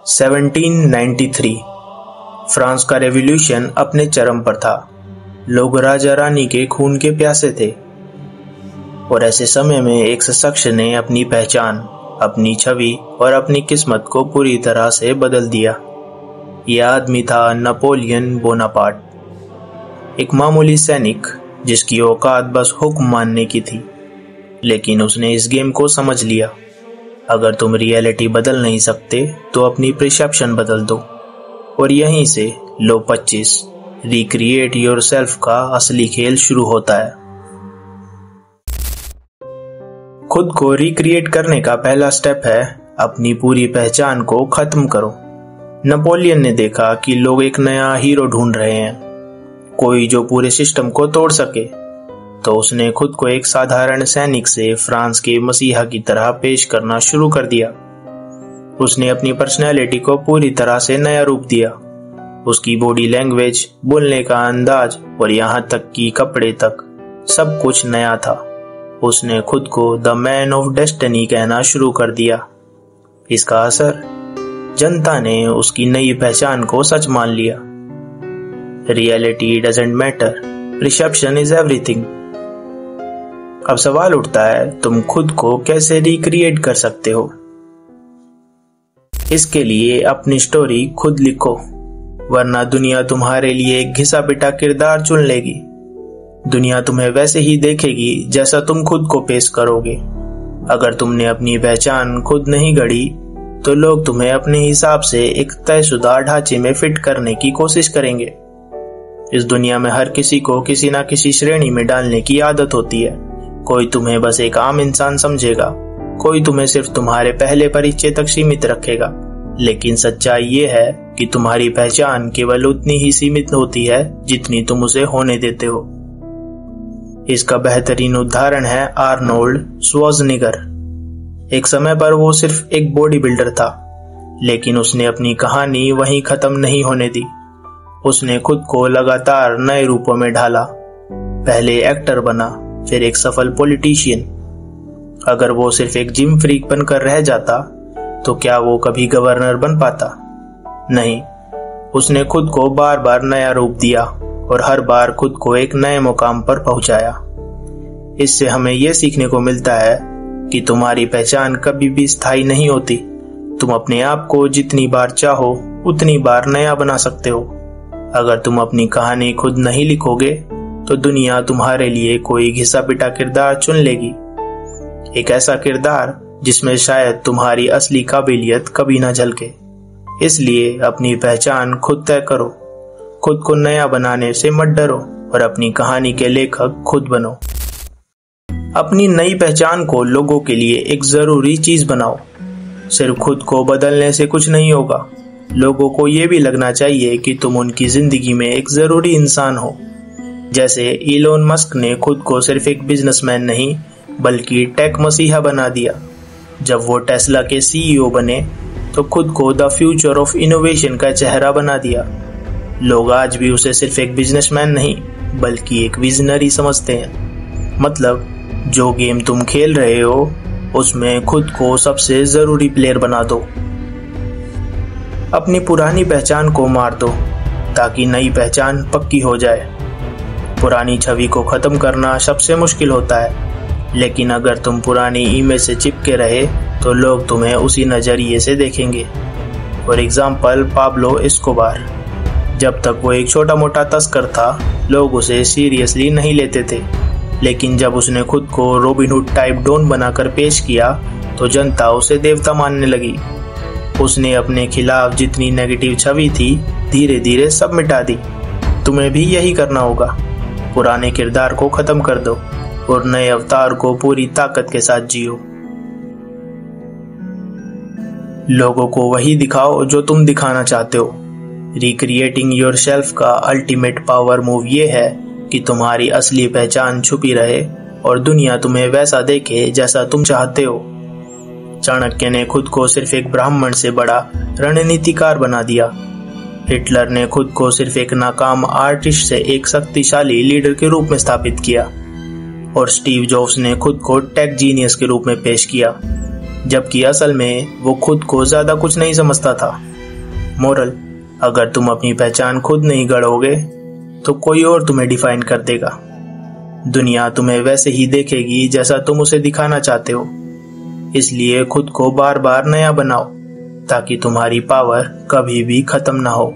1793 France का revolution अपने चरम पर था। लोग राजा रानी के खून के प्यासे थे और ऐसे समय में एक शख्स ने अपनी पहचान, अपनी छवि और अपनी किस्मत को पूरी तरह से बदल दिया। यह आदमी था नेपोलियन बोनापार्ट, एक मामूली सैनिक जिसकी औकात बस हुक्म मानने की थी। लेकिन उसने इस गेम को समझ लिया। अगर तुम रियलिटी बदल नहीं सकते तो अपनी परसेप्शन बदल दो। और यहीं से लो 25 रिक्रिएट योरसेल्फ का असली खेल शुरू होता है। खुद को रिक्रिएट करने का पहला स्टेप है अपनी पूरी पहचान को खत्म करो। नेपोलियन ने देखा कि लोग एक नया हीरो ढूंढ रहे हैं, कोई जो पूरे सिस्टम को तोड़ सके। तो उसने खुद को एक साधारण सैनिक से फ्रांस के मसीहा की तरह पेश करना शुरू कर दिया। उसने अपनी पर्सनैलिटी को पूरी तरह से नया रूप दिया। उसकी बॉडी लैंग्वेज, बोलने का अंदाज और यहाँ तक कि कपड़े तक, सब कुछ नया था। उसने खुद को द मैन ऑफ डेस्टिनी कहना शुरू कर दिया। इसका असर, जनता ने उसकी नई पहचान को सच मान लिया। Reality doesn't matter, perception is everything. अब सवाल उठता है, तुम खुद को कैसे रिक्रिएट कर सकते हो? इसके लिए अपनी स्टोरी खुद लिखो, वरना दुनिया तुम्हारे लिए एक घिसा पिटा किरदार चुन लेगी। दुनिया तुम्हें वैसे ही देखेगी जैसा तुम खुद को पेश करोगे। अगर तुमने अपनी पहचान खुद नहीं गढ़ी तो लोग तुम्हें अपने हिसाब से एक तयशुदा ढांचे में फिट करने की कोशिश करेंगे। इस दुनिया में हर किसी को किसी न किसी श्रेणी में डालने की आदत होती है। कोई तुम्हें बस एक आम इंसान समझेगा, कोई तुम्हें सिर्फ तुम्हारे पहले परिचय तक सीमित रखेगा। लेकिन सच्चाई ये है कि तुम्हारी पहचान केवल उतनी ही सीमित होती है जितनी तुम उसे होने देते हो। इसका बेहतरीन उदाहरण है आर्नोल्ड श्वार्ज़नेगर। एक समय पर वो सिर्फ एक बॉडी बिल्डर था, लेकिन उसने अपनी कहानी वहीं खत्म नहीं होने दी। उसने खुद को लगातार नए रूपों में ढाला। पहले एक्टर बना, फिर एक सफल पॉलिटिशियन। अगर वो सिर्फ एक जिम फ्रीक बनकर रह जाता तो क्या वो कभी गवर्नर बन पाता? नहीं, उसने खुद को बार बार नया रूप दिया और हर बार खुद को एक नए मुकाम पर पहुंचाया। इससे हमें यह सीखने को मिलता है कि तुम्हारी पहचान कभी भी स्थायी नहीं होती। तुम अपने आप को जितनी बार चाहो उतनी बार नया बना सकते हो। अगर तुम अपनी कहानी खुद नहीं लिखोगे तो दुनिया तुम्हारे लिए कोई घिसा पिटा किरदार चुन लेगी, एक ऐसा किरदार जिसमें शायद तुम्हारी असली काबिलियत कभी ना झलके। इसलिए अपनी पहचान खुद तय करो, खुद को नया बनाने से मत डरो और अपनी कहानी के लेखक खुद बनो। अपनी नई पहचान को लोगों के लिए एक जरूरी चीज बनाओ। सिर्फ खुद को बदलने से कुछ नहीं होगा। लोगों को ये भी लगना चाहिए कि तुम उनकी जिंदगी में एक जरूरी इंसान हो। जैसे इलोन मस्क ने खुद को सिर्फ एक बिजनेसमैन नहीं बल्कि टेक मसीहा बना दिया। जब वो टेस्ला के सीईओ बने तो खुद को द फ्यूचर ऑफ इनोवेशन का चेहरा बना दिया। लोग आज भी उसे सिर्फ एक बिजनेसमैन नहीं बल्कि एक विजनरी समझते हैं। मतलब जो गेम तुम खेल रहे हो उसमें खुद को सबसे जरूरी प्लेयर बना दो। अपनी पुरानी पहचान को मार दो ताकि नई पहचान पक्की हो जाए। पुरानी छवि को खत्म करना सबसे मुश्किल होता है, लेकिन अगर तुम पुरानी इमेज से चिपके रहे तो लोग तुम्हें उसी नजरिए से देखेंगे। For example Pablo Escobar. जब तक वो एक छोटा मोटा तस्कर था लोग उसे सीरियसली नहीं लेते थे, लेकिन जब उसने खुद को रॉबिनहुड टाइप डॉन बनाकर पेश किया तो जनता उसे देवता मानने लगी। उसने अपने खिलाफ जितनी नेगेटिव छवि थी धीरे धीरे सब मिटा दी। तुम्हें भी यही करना होगा। पुराने किरदार को खत्म कर दो और नए अवतार को पूरी ताकत के साथ जियो। लोगों को वही दिखाओ जो तुम दिखाना चाहते हो। रिक्रिएटिंग योरसेल्फ का अल्टीमेट पावर मूव ये है कि तुम्हारी असली पहचान छुपी रहे और दुनिया तुम्हें वैसा देखे जैसा तुम चाहते हो। चाणक्य ने खुद को सिर्फ एक ब्राह्मण से बड़ा रणनीतिकार बना दिया। हिटलर ने खुद को सिर्फ एक नाकाम आर्टिस्ट से एक शक्तिशाली लीडर के रूप में स्थापित किया और स्टीव जॉब्स ने खुद को टेक जीनियस के रूप में पेश किया, जबकि असल में वो खुद को ज्यादा कुछ नहीं समझता था। मोरल, अगर तुम अपनी पहचान खुद नहीं गढ़ोगे तो कोई और तुम्हें डिफाइन कर देगा। दुनिया तुम्हें वैसे ही देखेगी जैसा तुम उसे दिखाना चाहते हो। इसलिए खुद को बार बार नया बनाओ ताकि तुम्हारी पावर कभी भी खत्म ना हो।